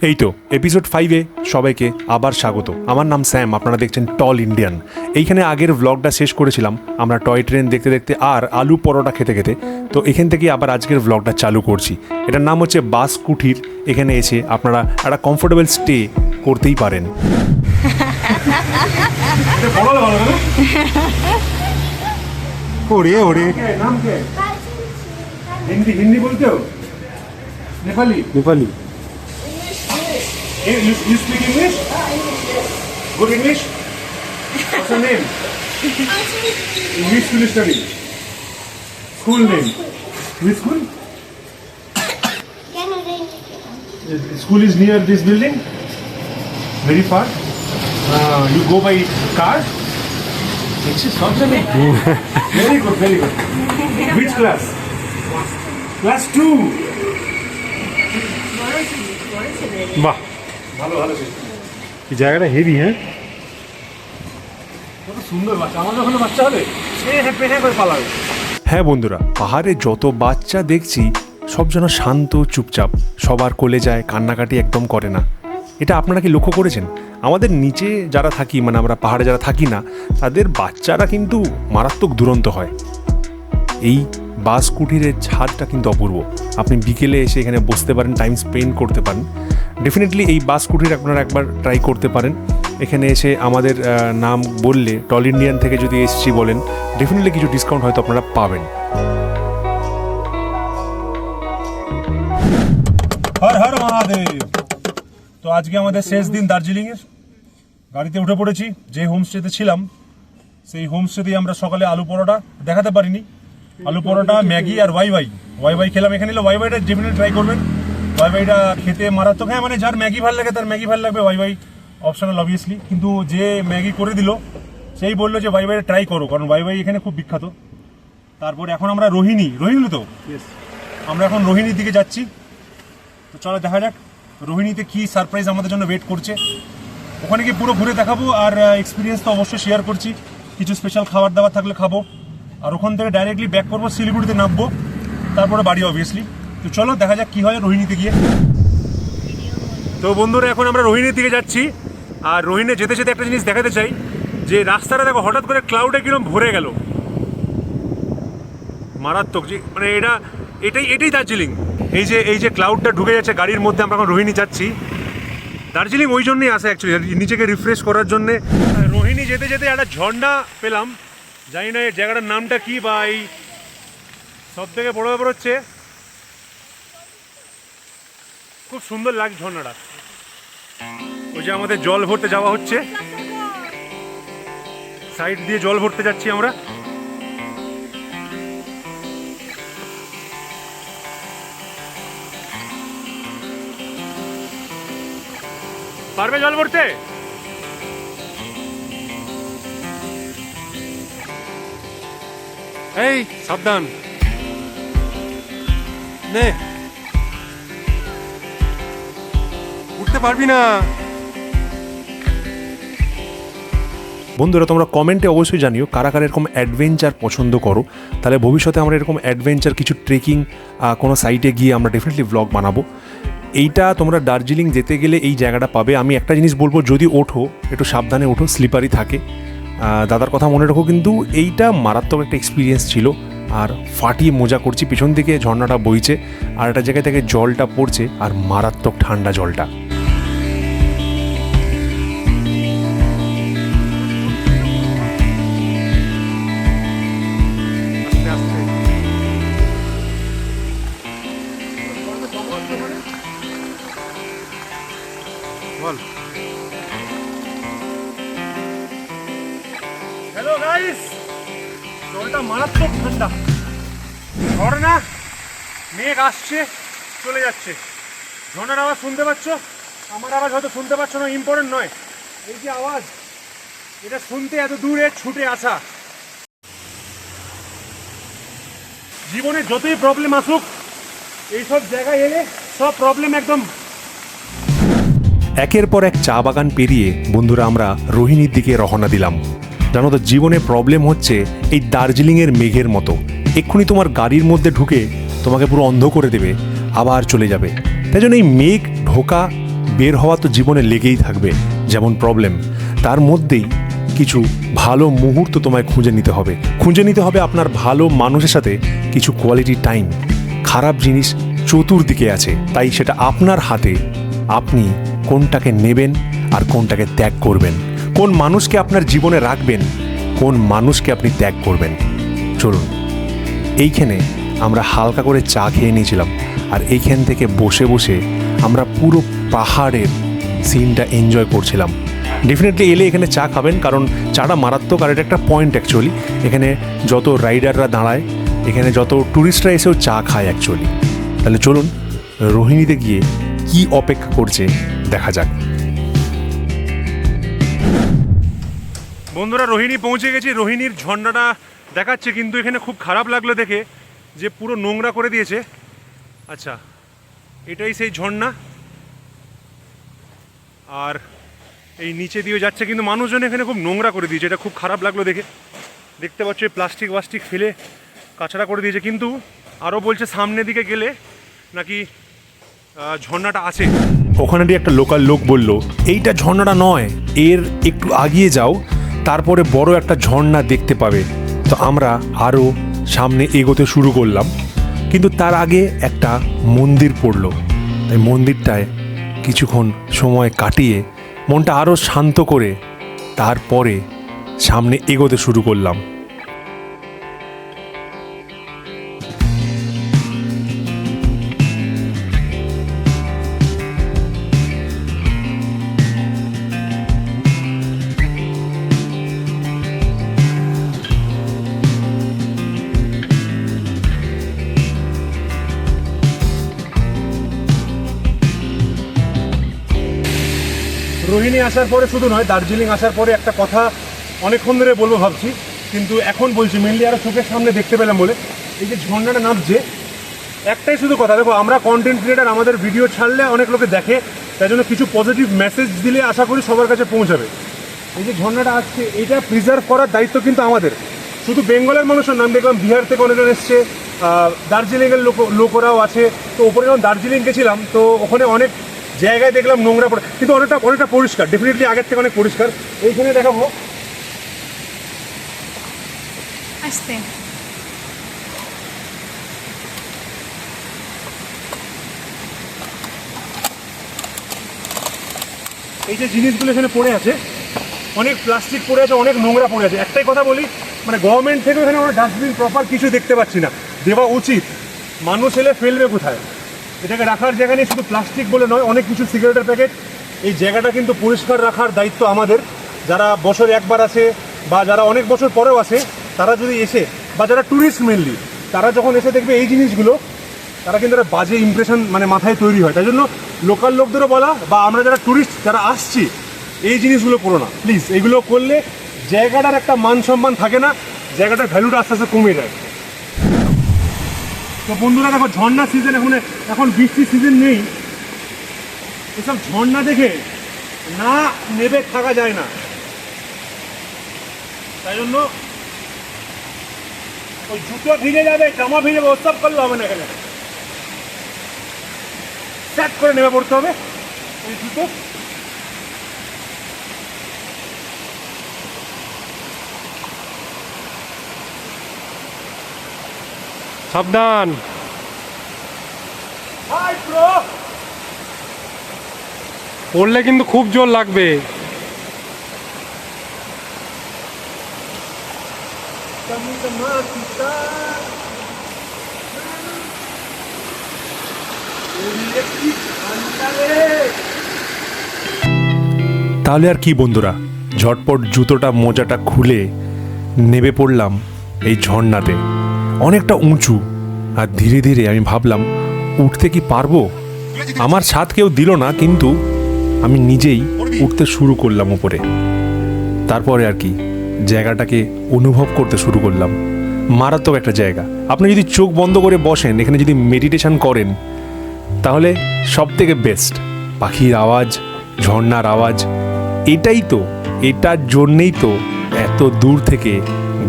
এই তো এপিসোড 5-এ সবাইকে আবার স্বাগত। আমার নাম স্যাম, আপনারা দেখছেন টল ইন্ডিয়ান। এইখানে আগের ব্লগটা শেষ করেছিলাম আমরা টয় ট্রেন দেখতে দেখতে আর আলু পরোটা খেতে খেতে। তো এখান থেকেই আবার আজকের ব্লগটা চালু করছি। এটার নাম হচ্ছে বাস কুঠির। এখানে এসে আপনারা একটা কমফোর্টেবল স্টে করতেই পারেন। হিন্দি বলতে हो? Nepali Nepali You speak English? Good English? What's your name? In which school you study? School name? Which school? School is near this building? Very far? You go by car? Very good, very good. Which class? Class 2. বাহ ভালো ভালো এই জায়গাটা heavy. হ্যাঁ কত সুন্দর বাচ্চা, আমার যখন বাচ্চা হবে পেহে করে পালাবে। হ্যাঁ বন্ধুরা, পাহাড়ে যত বাচ্চা দেখছি সব যেন শান্ত চুপচাপ, সবার কোলে যায়, কান্নাকাটি একদম করে না। এটা আপনারা কি লক্ষ্য করেছেন? আমাদের নিচে যারা থাকি, মানে আমরা পাহাড়ে যারা থাকি না, তাদের বাচ্চারা কিন্তু মারাত্মক দুরন্ত হয়। এই বাস কুঠিরের ছাদটা কিন্তু অপূর্ব। আপনি বিকেলে এসে এখানে বসতে পারেন, টাইম স্পেন্ড করতে পারেন। ডেফিনেটলি এই বাস কুঠির আপনারা একবার ট্রাই করতে পারেন। এখানে এসে আমাদের নাম বললে, টল ইন্ডিয়ান থেকে যদি এসছি বলেন, ডেফিনেটলি কিছু ডিসকাউন্ট হয়তো আপনারা পাবেন। হর হর মহাদেব। তো আজকে আমাদের শেষ দিন দার্জিলিংয়ের। গাড়িতে উঠে পড়েছি। যে হোমস্টেতে ছিলাম সেই হোমস্টেতেই আমরা সকালে আলু পরোটা দেখাতে পারিনি, আলু পরোটা, ম্যাগি আর ওয়াই খেলাম। এখানে এলে ওয়াইটা ডেফিনেটলি ট্রাই করবেন। ওয়াইটা খেতে মারাত্মক। হ্যাঁ, মানে যার ম্যাগি ভালো লাগে তার ম্যাগি ভালো লাগবে, ওয়াই অপশনাল অবভিয়াসলি। কিন্তু যে ম্যাগি করে দিল সেই বললো যে ওয়াইটা ট্রাই করো, কারণ ওয়াই এখানে খুব বিখ্যাত। তারপর এখন আমরা রোহিণী তো আমরা এখন রোহিণীর দিকে যাচ্ছি। তো চলো দেখা যাক রোহিণীতে কি সারপ্রাইজ আমাদের জন্য ওয়েট করছে। ওখানে গিয়ে পুরো ঘুরে দেখাবো, আর এক্সপিরিয়েন্স তো অবশ্যই শেয়ার করছি। কিছু স্পেশাল খাবার দাবার থাকলে খাবো। আর ওখান থেকে ডাইরেক্টলি ব্যাক করবো, শিলিগুড়িতে নামবো, তারপরে বাড়ি অবভিয়াসলি। তো চলো দেখা যাক কী হয় রোহিণীতে গিয়ে। তো বন্ধুরা, এখন আমরা রোহিণীর দিকে যাচ্ছি। আর রোহিণী যেতে যেতে একটা জিনিস দেখাতে চাই, যে রাস্তাটা দেখো হঠাৎ করে ক্লাউডে কিরকম ভরে গেল, মারাত্মক। যে মানে এটাই দার্জিলিং। এই যে ক্লাউডটা ঢুকে যাচ্ছে গাড়ির মধ্যে, আমরা এখন রোহিণী যাচ্ছি। দার্জিলিং ওই জন্যই আসে অ্যাকচুয়ালি, নিজেকে রিফ্রেশ করার জন্যে। রোহিণী যেতে যেতে একটা ঝর্ণা পেলাম, জানি না এই জায়গাটার নামটা কি, বা এই সব থেকে বড় ব্যাপার হচ্ছে খুব সুন্দর লাগছে ঝর্ণাটা। ওই যে আমাদের জল ভরতে যাওয়া হচ্ছে, সাইড দিয়ে জল ভরতে যাচ্ছি আমরা। পারবে জল ভরতে? এই সাবধান নে, উঠতে পারবি না। বন্ধুরা, তোমরা কমেন্টে অবশ্যই জানিও কারা কারা এরকম অ্যাডভেঞ্চার পছন্দ করো। তাহলে ভবিষ্যতে আমরা এরকম অ্যাডভেঞ্চার কিছু ট্রেকিং কোনো সাইটে গিয়ে আমরা ডেফিনেটলি ব্লগ বানাবো। এইটা তোমরা দার্জিলিং যেতে গেলে এই জায়গাটা পাবে। আমি একটা জিনিস বলবো, যদি ওঠো একটু সাবধানে ওঠো, স্লিপারি থাকে। দাদার কথা মনে রাখো, কিন্তু এইটা মারাত্মক একটা এক্সপিরিয়েন্স ছিল। আর ফাটিয়ে মজা করছি, পিছন দিকে ঝর্ণাটা বইছে আর একটা জায়গা থেকে জলটা পড়ছে, আর মারাত্মক ঠান্ডা জলটা। হ্যালো গাইস, জলটা মারাত্মক ঠান্ডা। ঝর্ণা, মেঘ আসছে চলে যাচ্ছে। ঝর্ণার আওয়াজ শুনতে পাচ্ছ? আমার আওয়াজ হয়তো শুনতে পাচ্ছ না, ইম্পর্টেন্ট নয়। এই যে আওয়াজ, এটা শুনতে এত দূরে ছুটে আসা। জীবনে যতই প্রবলেম আসুক, এইসব জায়গায় এলে সব প্রবলেম একদম। একের পর এক চা বাগান পেরিয়ে বন্ধুরা আমরা রোহিণীর দিকে রওনা দিলাম। জানো তো, জীবনে প্রবলেম হচ্ছে এই দার্জিলিংয়ের মেঘের মতো, এক্ষুনি তোমার গাড়ির মধ্যে ঢুকে তোমাকে পুরো অন্ধ করে দেবে, আবার চলে যাবে। তাই জন্য এই মেঘ ঢোকা বের হওয়া তো জীবনে লেগেই থাকবে, যেমন প্রবলেম, তার মধ্যেই কিছু ভালো মুহূর্ত তোমায় খুঁজে নিতে হবে। খুঁজে নিতে হবে আপনার ভালো মানুষের সাথে কিছু কোয়ালিটি টাইম। খারাপ জিনিস চতুর্দিকে আছে, তাই সেটা আপনার হাতে। আপনি কোনটাকে নেবেন আর কোনটাকে ত্যাগ করবেন, কোন মানুষকে আপনার জীবনে রাখবেন, কোন মানুষকে আপনি ত্যাগ করবেন। চলুন, এইখানে আমরা হালকা করে চা খেয়ে নিয়েছিলাম, আর এইখান থেকে বসে বসে আমরা পুরো পাহাড়ের সিনটা এনজয় করছিলাম। ডেফিনেটলি এলে এখানে চা খাবেন, কারণ চাটা মারাত্মক। আর এটা একটা পয়েন্ট অ্যাকচুয়ালি, এখানে যত রাইডাররা দাঁড়ায়, এখানে যত ট্যুরিস্টরা এসেও চা খায় অ্যাকচুয়ালি। তাহলে চলুন রোহিণীতে গিয়ে কি অপেক্ষা করছে দেখা যাক। বন্ধুরা, রোহিণী পৌঁছে গেছি। রোহিণীর ঝর্ণাটা দেখাচ্ছে, কিন্তু এখানে খুব খারাপ লাগলো দেখে যে পুরো নোংরা করে দিয়েছে। আচ্ছা, এটাই সেই ঝর্ণা, আর এই নিচে দিয়ে যাচ্ছে, কিন্তু মানুষজন এখানে খুব নোংরা করে দিয়েছে। এটা খুব খারাপ লাগলো দেখে। দেখতে পাচ্ছ প্লাস্টিক ওয়াস্টিক ফেলে কাঁচড়া করে দিয়েছে, কিন্তু আরও বলছে সামনের দিকে গেলে নাকি ঝর্ণাটা আছে। ওখানে একটা লোকাল লোক বলল এইটা ঝর্ণাটা নয়, এর একটু আগিয়ে যাও, তারপরে বড় একটা ঝর্ণা দেখতে পাবে। তো আমরা আরও সামনে এগোতে শুরু করলাম, কিন্তু তার আগে একটা মন্দির পড়লো। তাই মন্দিরটায় কিছুক্ষণ সময় কাটিয়ে মনটা আরও শান্ত করে তারপরে সামনে এগোতে শুরু করলাম। রোহিণী আসার পরে শুধু নয়, দার্জিলিং আসার পরে একটা কথা অনেকক্ষণ ধরে বলবো ভাবছি, কিন্তু এখন বলছি মেনলি আরও চোখের সামনে দেখতে পেলাম বলে। এই যে ঝর্ণাটা নামছে, একটাই শুধু কথা, দেখো আমরা কন্টেন্ট ক্রিয়েটার, আমাদের ভিডিও ছাড়লে অনেক লোকে দেখে, তাই জন্য কিছু পজিটিভ মেসেজ দিলে আশা করি সবার কাছে পৌঁছাবে। এই যে ঝর্ণাটা আসছে, এটা প্রিজার্ভ করার দায়িত্ব কিন্তু আমাদের, শুধু বেঙ্গলের মানুষের নাম। দেখলাম বিহার থেকে অনেকজন এসছে, দার্জিলিংয়ের লোকরাও আছে। তো ওপরে যখন দার্জিলিং গেছিলাম, তো ওখানে অনেক জায়গায় দেখলাম নোংরা পড়ে, কিন্তু অনেকটা পরিষ্কার, ডেফিনেটলি আগের থেকে অনেক পরিষ্কার। এইখানে দেখাবো, আসতে এই যে জিনিসগুলো এখানে পড়ে আছে, অনেক প্লাস্টিক পড়ে আছে, অনেক নোংরা পড়ে আছে। একটাই কথা বলি, মানে গভর্নমেন্ট থেকে এখানে আমরা ডাস্টবিন প্রপার কিছু দেখতে পাচ্ছি না, দেওয়া উচিত। মানুষ এলে ফেলবে কোথায়? এটাকে রাখার জায়গা নেই। শুধু প্লাস্টিক বলে নয়, অনেক কিছু সিগারেটের প্যাকেট। এই জায়গাটা কিন্তু পরিষ্কার রাখার দায়িত্ব আমাদের, যারা বছরে একবার আসে বা যারা অনেক বছর পরেও আসে, তারা যদি এসে, বা যারা ট্যুরিস্ট মেনলি, তারা যখন এসে দেখবে এই জিনিসগুলো, তারা কিন্তু একটা বাজে ইমপ্রেশন মানে মাথায় তৈরি হয়। তাই জন্য লোকাল লোকদেরও বলা, বা আমরা যারা ট্যুরিস্ট যারা আসছি, এই জিনিসগুলো করো না প্লিজ। এইগুলো করলে জায়গাটার একটা মান সম্মান থাকে না, জায়গাটার ভ্যালুটা আস্তে আস্তে কমে যায়। তো বন্ধুরা দেখো, ঝর্ণা সিজন, এখন বৃষ্টির সিজন নেই, এসব ঝর্ণা দেখে না নেবে থাকা যায় না। তাই জন্য ওই জুতো ভিজে যাবে, জামা ভিজে যাবে, ওসব করলে হবে না। এখানে সেট করে নেমে পড়তে হবে ওই জুতো। সাবধান, হাই ব্রো, পড়লে কিন্তু খুব জোর লাগবে। তাহলে আর কি বন্ধুরা, ঝটপট জুতোটা মোজাটা খুলে নেমে পড়লাম এই ঝর্ণাতে। অনেকটা উঁচু, আর ধীরে ধীরে আমি ভাবলাম উঠতে কি পারবো। আমার ছাদ কেউ দিল না, কিন্তু আমি নিজেই উঠতে শুরু করলাম উপরে। তারপরে আর কি জায়গাটাকে অনুভব করতে শুরু করলাম। মারাত্মক একটা জায়গা। আপনি যদি চোখ বন্ধ করে বসেন, এখানে যদি মেডিটেশন করেন, তাহলে সব থেকে বেস্ট পাখির আওয়াজ, ঝর্ণার আওয়াজ। এটার জন্যেই তো এত দূর থেকে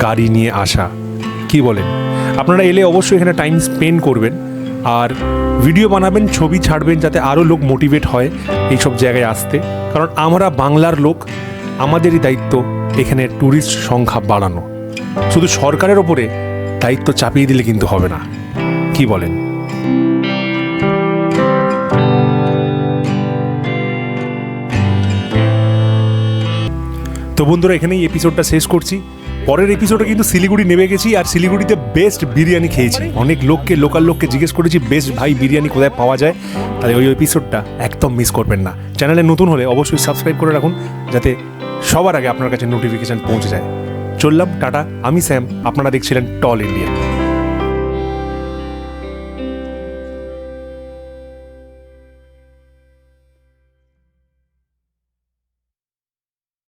গাড়ি নিয়ে আসা। কি বলেন? আপনারা এলে অবশ্যই এখানে টাইম স্পেন্ড করবেন, আর ভিডিও বানাবেন, ছবি ছাড়বেন, যাতে আরও লোক মোটিভেট হয় এইসব জায়গায় আসতে। কারণ আমরা বাংলার লোক, আমাদেরই দায়িত্ব এখানে ট্যুরিস্ট সংখ্যা বাড়ানো। শুধু সরকারের ওপরে দায়িত্ব চাপিয়ে দিলে কিন্তু হবে না, কি বলেন? তো বন্ধুরা, এখানেই এপিসোডটা শেষ করছি। পরের এপিসোডে কিন্তু শিলিগুড়ি নেমে গেছি, আর শিলিগুড়িতে বেস্ট বিরিয়ানি খেয়েছি। অনেক লোককে, লোকাল লোককে জিজ্ঞেস করেছি বেস্ট ভাই বিরিয়ানি কোথায় পাওয়া যায়। তাহলে ওই এপিসোডটা একদম মিস করবেন না। চ্যানেলে নতুন হলে অবশ্যই সাবস্ক্রাইব করে রাখুন, যাতে সবার আগে আপনার কাছে নোটিফিকেশান পৌঁছে যায়। চললাম, টাটা। আমি স্যাম, আপনারা দেখছিলেন টল ইন্ডিয়া।